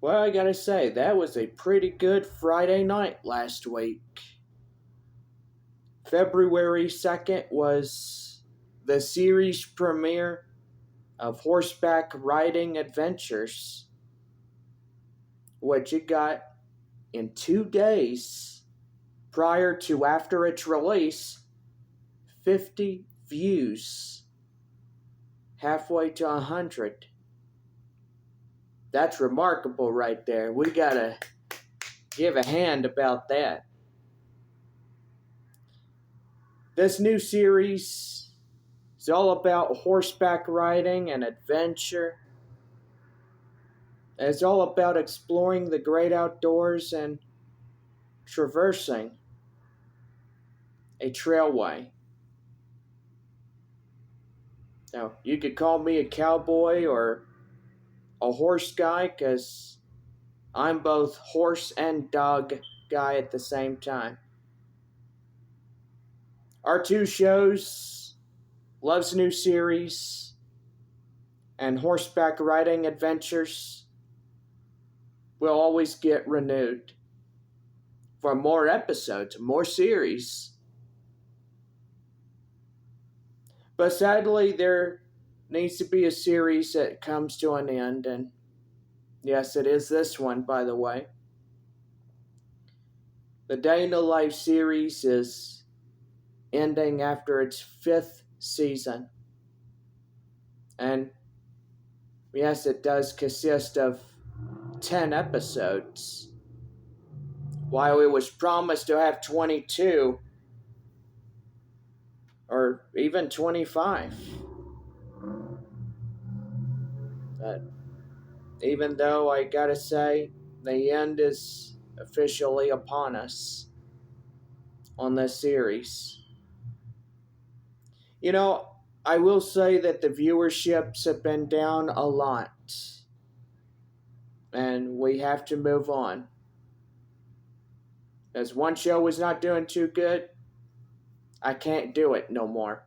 Well, I gotta say, that was a pretty good Friday night last week. February 2nd was the series premiere of Horseback Riding Adventures, which it got in 2 days prior to after its release, 50 views, halfway to 100. That's remarkable right there. We gotta give a hand about that. This new series is all about horseback riding and adventure. It's all about exploring the great outdoors and traversing a trailway. Now, you could call me a cowboy or a horse guy because I'm both horse and dog guy at the same time. Our two shows, Love's New Series and Horseback Riding Adventures, will always get renewed for more episodes, more series. But sadly, there needs to be a series that comes to an end, and yes, it is this one, by the way. The Day in the Life series is ending after its 5th season. And yes, it does consist of 10 episodes. While it was promised to have 22 or even 25. But even though I gotta say, the end is officially upon us on this series. You know, I will say that the viewerships have been down a lot. And we have to move on. As one show was not doing too good, I can't do it no more.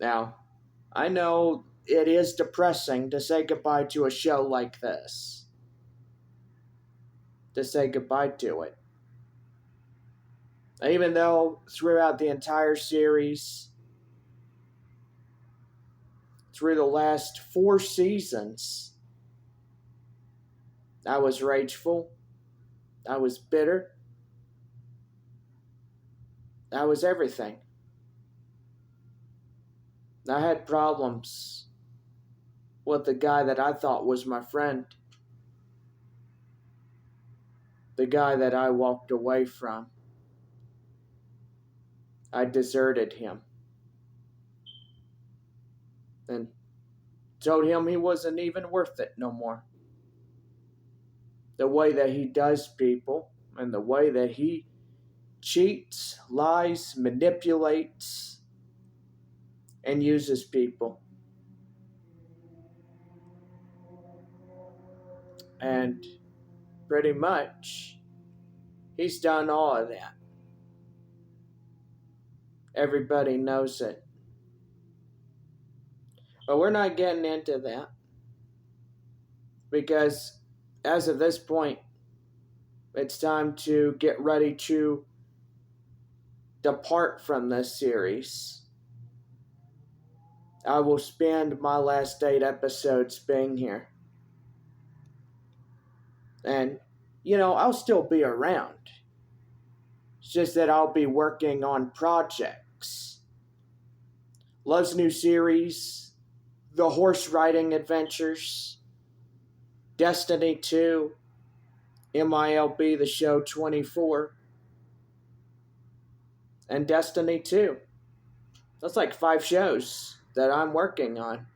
Now, I know it is depressing to say goodbye to a show like this. To say goodbye to it. Even though throughout the entire series, through the last 4 seasons, I was rageful, I was bitter, I was everything. I had problems with the guy that I thought was my friend. The guy that I walked away from. I deserted him. And told him he wasn't even worth it no more. The way that he does people and the way that he cheats, lies, manipulates, and uses people. And pretty much, he's done all of that. Everybody knows it. But we're not getting into that. Because as of this point, it's time to get ready to depart from this series. I will spend my last 8 episodes being here. And, I'll still be around. It's just that I'll be working on projects. Love's New Series, The Horse Riding Adventures, Destiny 2, MILB The Show 24, and Destiny 2. That's like 5 shows that I'm working on.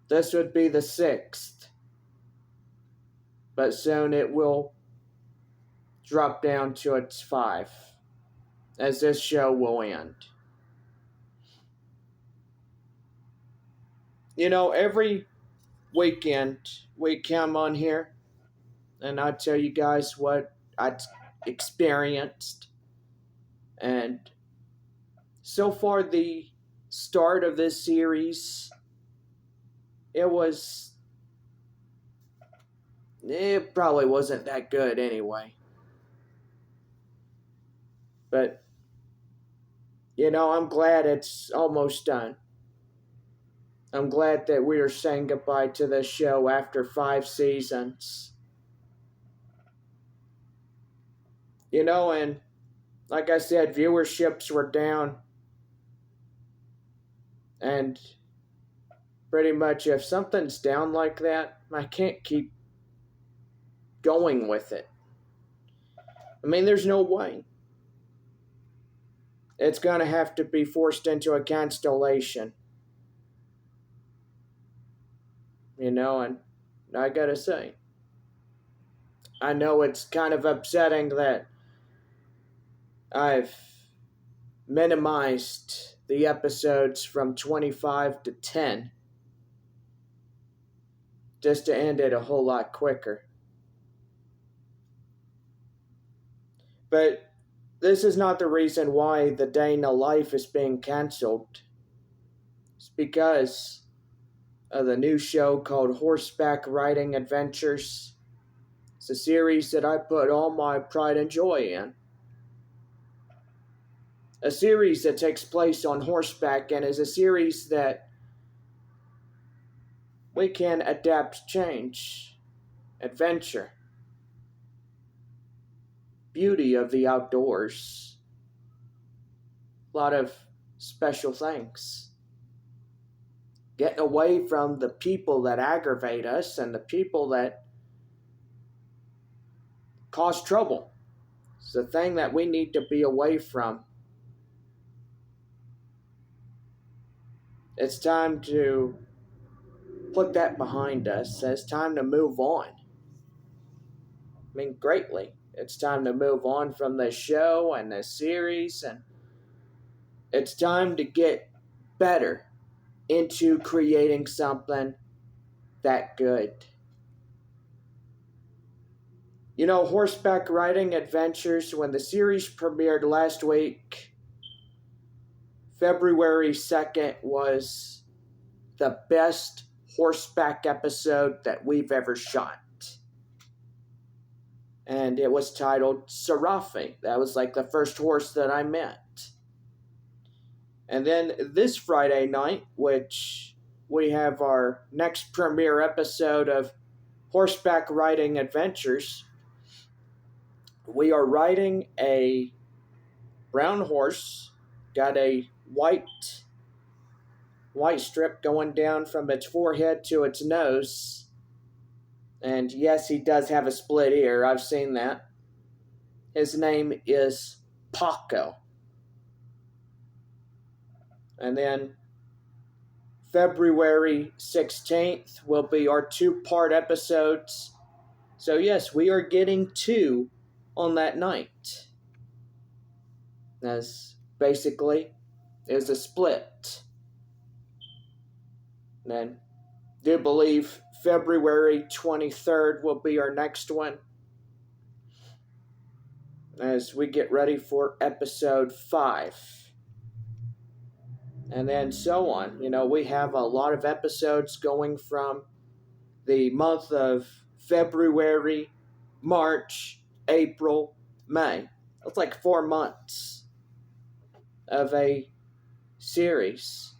This would be the 6th. But soon it will drop down to its 5, as this show will end. Every weekend we come on here and I tell you guys what I experienced. And so far, the start of this series, it was it probably wasn't that good anyway. But, I'm glad it's almost done. I'm glad that we are saying goodbye to this show after 5 seasons. And like I said, viewerships were down. And pretty much if something's down like that, I can't keep going with it. I mean, there's no way. It's going to have to be forced into a cancellation. And I gotta say, I know it's kind of upsetting that I've minimized the episodes from 25 to 10 just to end it a whole lot quicker. But this is not the reason why The Day in the Life is being canceled. It's because of the new show called Horseback Riding Adventures. It's a series that I put all my pride and joy in. A series that takes place on horseback and is a series that we can adapt, change, adventure, beauty of the outdoors, a lot of special things. Getting away from the people that aggravate us and the people that cause trouble. It's the thing that we need to be away from. It's time to put that behind us. It's time to move on. I mean, greatly. It's time to move on from this show and this series, and it's time to get better into creating something that good. Horseback Riding Adventures, when the series premiered last week, February 2nd, was the best horseback episode that we've ever shot. And it was titled Serafi. That was like the first horse that I met. And then this Friday night, which we have our next premiere episode of Horseback Riding Adventures, we are riding a brown horse, got a white strip going down from its forehead to its nose. And yes, he does have a split ear. I've seen that. His name is Paco. And then February 16th will be our 2-part episodes. So yes, we are getting 2 on that night. As basically is a split. And then I do believe February 23rd will be our next one. As we get ready for episode 5. And then so on. We have a lot of episodes going from the month of February, March, April, May. It's like 4 months of a series.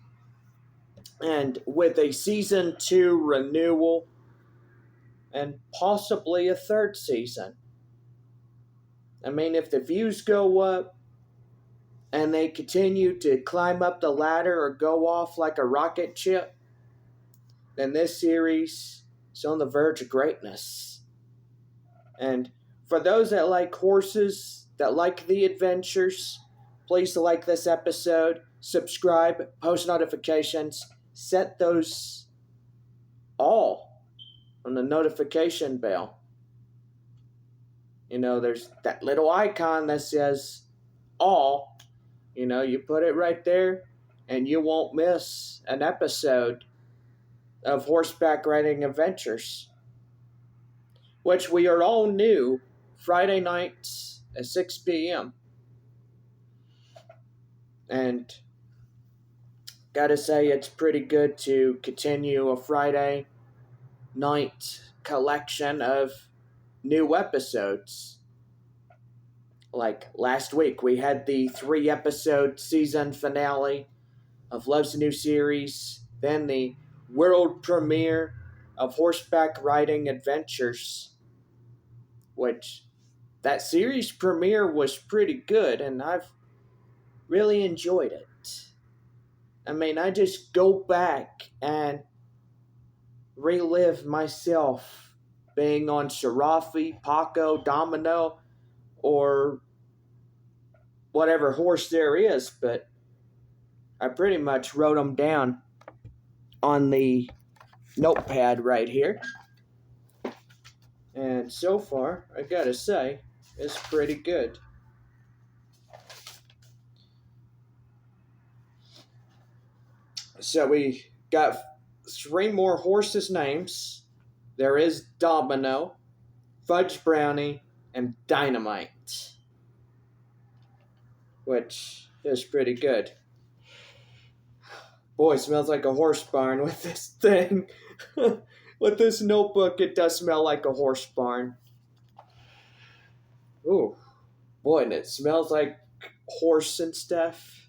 And with a season 2 renewal and possibly a 3rd season. I mean, if the views go up and they continue to climb up the ladder or go off like a rocket ship, then this series is on the verge of greatness. And for those that like horses, that like the adventures, please like this episode, subscribe, post notifications, set those all on the notification bell. There's that little icon that says all. You put it right there and you won't miss an episode of Horseback Riding Adventures, which we are all new Friday nights at 6 p.m. And gotta say, it's pretty good to continue a Friday night collection of new episodes. Like last week, we had the 3 episode season finale of Love's New Series, then the world premiere of Horseback Riding Adventures, which that series premiere was pretty good, and I've really enjoyed it. I mean, I just go back and relive myself being on Sarafi, Paco, Domino, or whatever horse there is, but I pretty much wrote them down on the notepad right here. And so far, I gotta say, it's pretty good. So we got 3 more horses' names. There is Domino, Fudge Brownie, and Dynamite, which is pretty good. Boy, it smells like a horse barn with this thing. With this notebook, it does smell like a horse barn. Ooh, boy, and it smells like horse and stuff.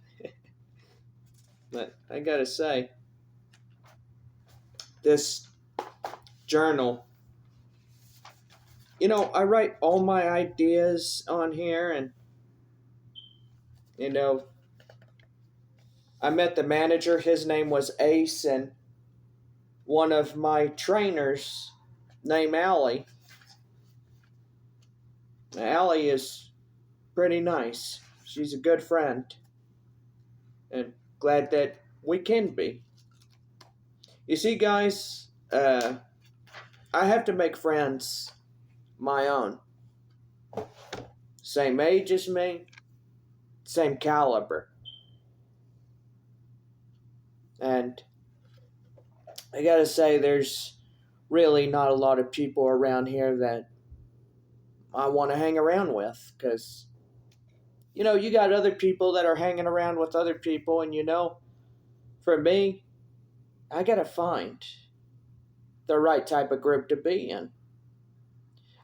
But I gotta say, this journal, I write all my ideas on here, and I met the manager. His name was Ace, and one of my trainers named Allie. Allie is pretty nice. She's a good friend, and glad that we can be. You see, guys, I have to make friends my own. Same age as me, same caliber. And I gotta say, there's really not a lot of people around here that I want to hang around with, because, you got other people that are hanging around with other people, and for me, I gotta find the right type of group to be in.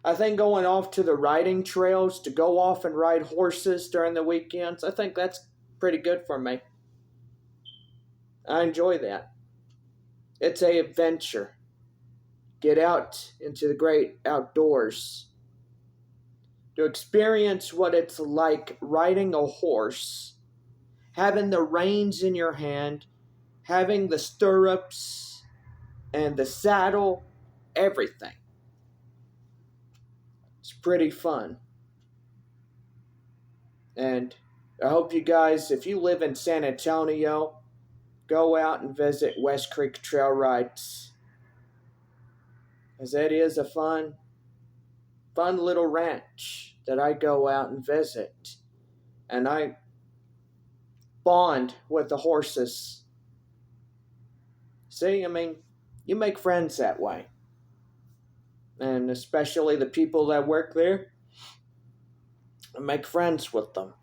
I think going off to the riding trails to go off and ride horses during the weekends, I think that's pretty good for me. I enjoy that. It's an adventure. Get out into the great outdoors to experience what it's like riding a horse, having the reins in your hand, having the stirrups and the saddle, everything. It's pretty fun. And I hope you guys, if you live in San Antonio, go out and visit West Creek Trail Rides, because it is a fun little ranch that I go out and visit. And I bond with the horses. See, I mean, you make friends that way. And especially the people that work there, I make friends with them.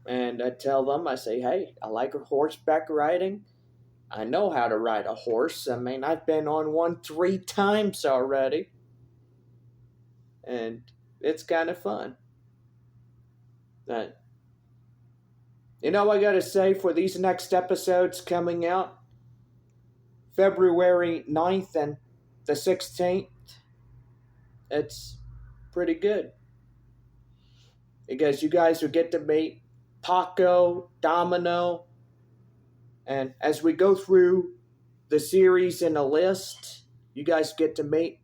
And I tell them, I say, hey, I like horseback riding. I know how to ride a horse. I mean, I've been on one 3 times already. And it's kind of fun. I gotta say, for these next episodes coming out, February 9th and the 16th, it's pretty good. Because you guys will get to meet Paco, Domino, and as we go through the series in a list, you guys get to meet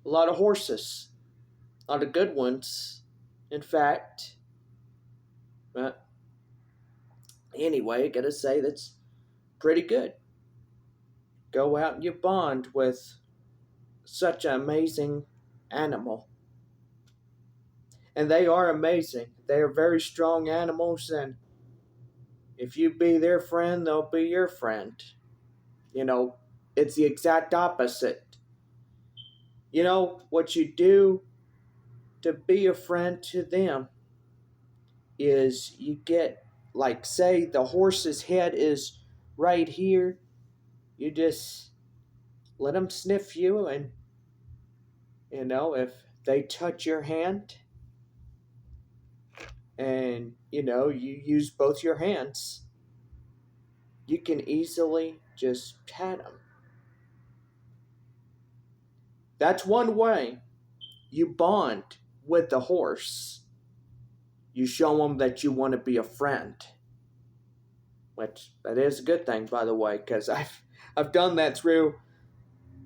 a lot of horses. A lot of good ones, in fact. But anyway, I gotta say, that's pretty good. Go out and you bond with such an amazing animal. And they are amazing. They are very strong animals, and if you be their friend, they'll be your friend. It's the exact opposite. What you do to be a friend to them is you get, like, say the horse's head is right here, you just let them sniff you, and if they touch your hand and you use both your hands, you can easily just pat them. That's one way you bond with the horse. You show them that you want to be a friend, which that is a good thing, by the way, because I've done that through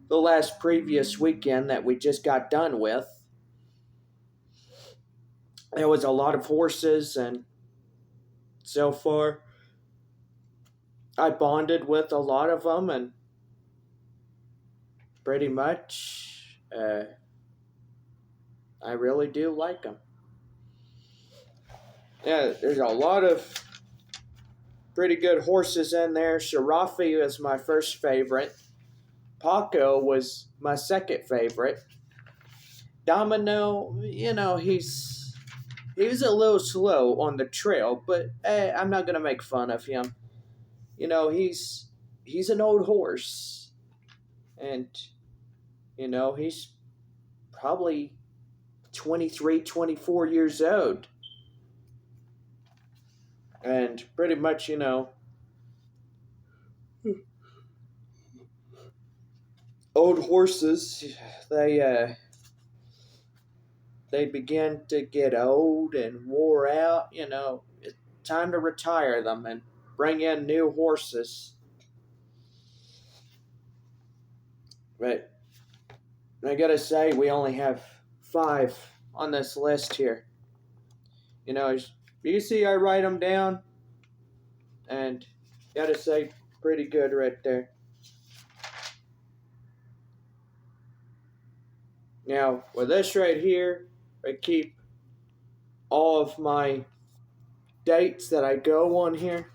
the last previous weekend that we just got done with. There was a lot of horses, and so far I bonded with a lot of them, and pretty much I really do like them. Yeah, there's a lot of pretty good horses in there. Sharafi was my first favorite. Paco was my second favorite. Domino, he was a little slow on the trail, but I'm not gonna make fun of him. He's an old horse, and he's probably 23, 24 years old, and pretty much old horses, they begin to get old and wore out. It's time to retire them and bring in new horses. But I gotta say, we only have 5 on this list here. You see, I write them down, and gotta say, pretty good right there. Now, with this right here, I keep all of my dates that I go on here.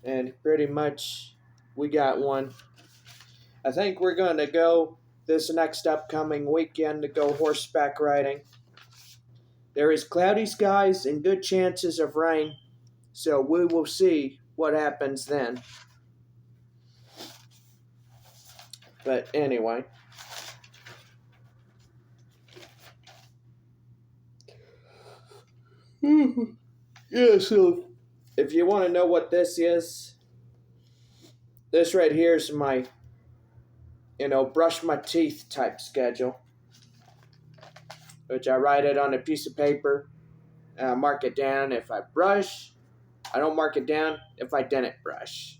And pretty much, we got one. I think we're going to go this next upcoming weekend to go horseback riding. There is cloudy skies and good chances of rain, so we will see what happens then. But anyway. Yeah, so if you want to know what this is, this right here is my, brush my teeth type schedule, which I write it on a piece of paper, and I mark it down if I brush. I don't mark it down if I didn't brush.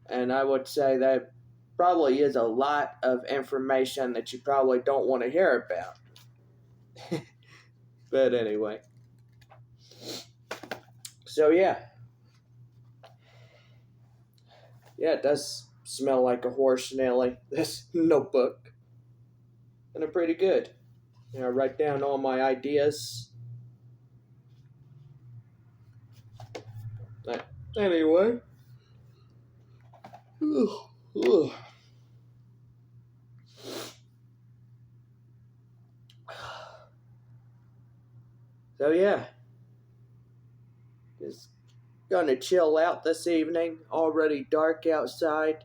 And I would say that probably is a lot of information that you probably don't want to hear about. But anyway. So yeah. Yeah, it does smell like a horse, Nelly, this notebook. And they're pretty good. I write down all my ideas. Anyway. So yeah. Just gonna chill out this evening. Already dark outside.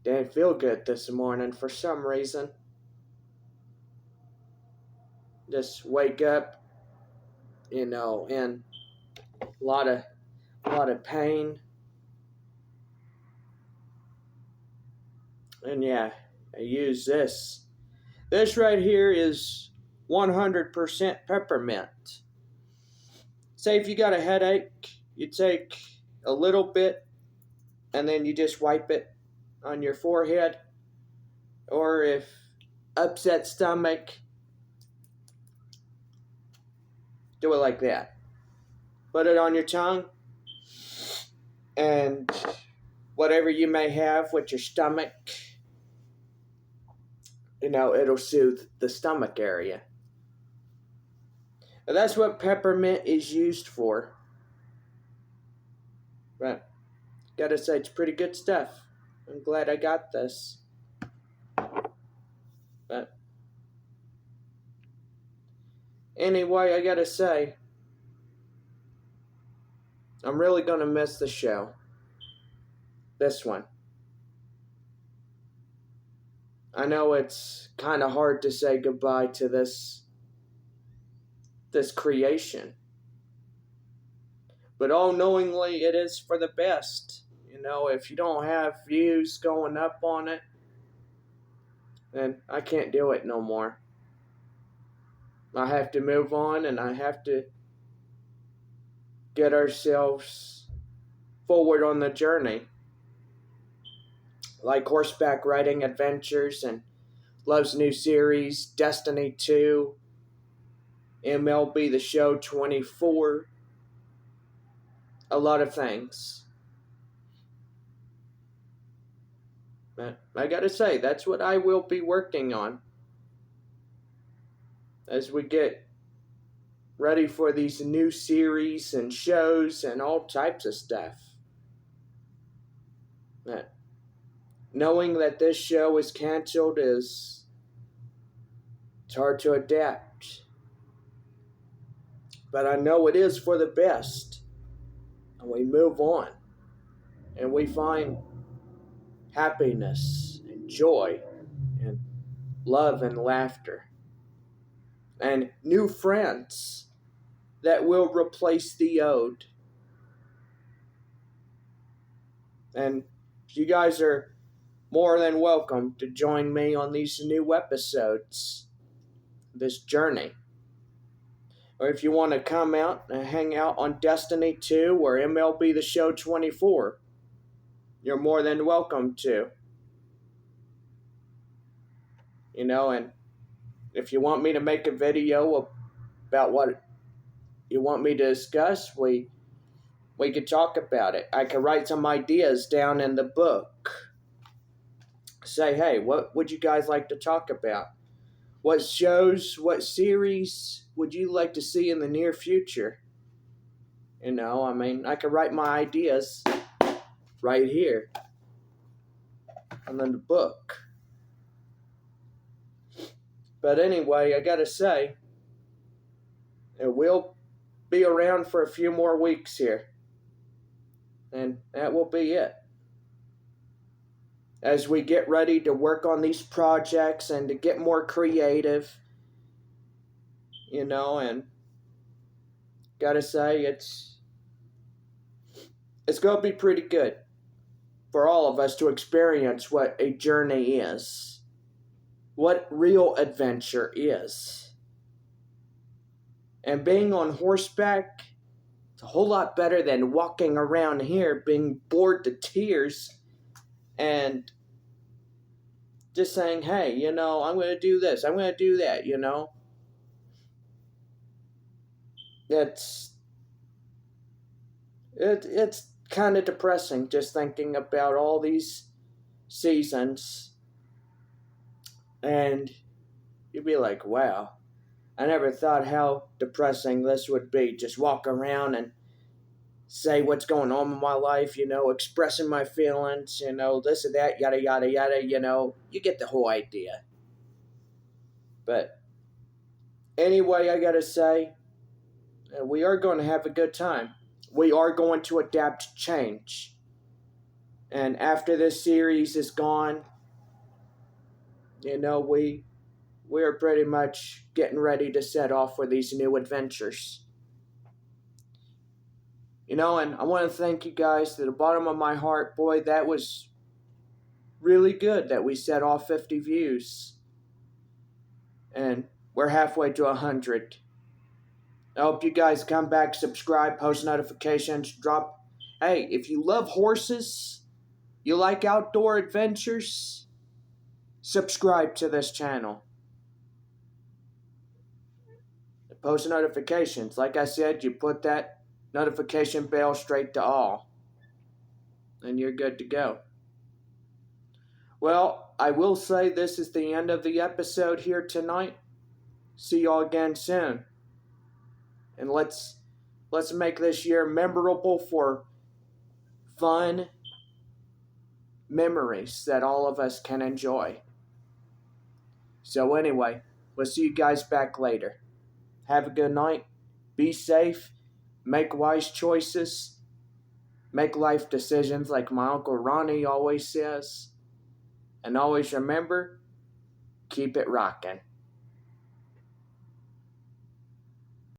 Didn't feel good this morning for some reason. Just wake up, in a lot of pain. And yeah, I use this. This right here is 100% peppermint. Say if you got a headache, you take a little bit and then you just wipe it on your forehead. Or if upset stomach, do it like that. Put it on your tongue, and whatever you may have with your stomach, it'll soothe the stomach area. And that's what peppermint is used for. But gotta say, it's pretty good stuff. I'm glad I got this. But anyway, I gotta say, I'm really going to miss the show. This one. I know it's kind of hard to say goodbye to this creation. But all knowingly, it is for the best. If you don't have views going up on it, then I can't do it no more. I have to move on, and I have to get ourselves forward on the journey. Like horseback riding adventures and Love's new series, Destiny 2, MLB The Show 24, a lot of things. But I gotta say, that's what I will be working on as we get ready for these new series and shows and all types of stuff. But knowing that this show is canceled it's hard to adapt. But I know it is for the best. And we move on. And we find happiness and joy and love and laughter. And new friends that will replace the old. And you guys are more than welcome to join me on these new episodes, this journey. Or if you want to come out and hang out on Destiny 2 or MLB The Show 24, you're more than welcome to. And if you want me to make a video about what you want me to discuss, we could talk about it. I could write some ideas down in the book. Say, hey, what would you guys like to talk about? What shows, what series would you like to see in the near future? I could write my ideas right here and in the book. But anyway, I gotta say, it will be around for a few more weeks here. And that will be it. As we get ready to work on these projects and to get more creative, and gotta say, it's gonna be pretty good for all of us to experience what a journey is, what real adventure is. And being on horseback, it's a whole lot better than walking around here being bored to tears and just saying, hey, I'm going to do this, I'm going to do that, It's kind of depressing just thinking about all these seasons. And you'd be like, wow, I never thought how depressing this would be. Just walk around and say what's going on in my life, expressing my feelings, this and that, yada, yada, yada, you get the whole idea. But anyway, I gotta say, we are going to have a good time. We are going to adapt to change. And after this series is gone, we're pretty much getting ready to set off for these new adventures. And I want to thank you guys to the bottom of my heart. Boy, that was really good that we set off 50 views. And we're halfway to 100. I hope you guys come back, subscribe, post notifications, drop. Hey, if you love horses, you like outdoor adventures, subscribe to this channel. Post notifications. Like I said, you put that notification bell straight to all, and you're good to go. Well, I will say this is the end of the episode here tonight. See y'all again soon. And let's make this year memorable for fun memories that all of us can enjoy. So anyway, we'll see you guys back later. Have a good night. Be safe. Make wise choices. Make life decisions like my Uncle Ronnie always says. And always remember, keep it rockin'.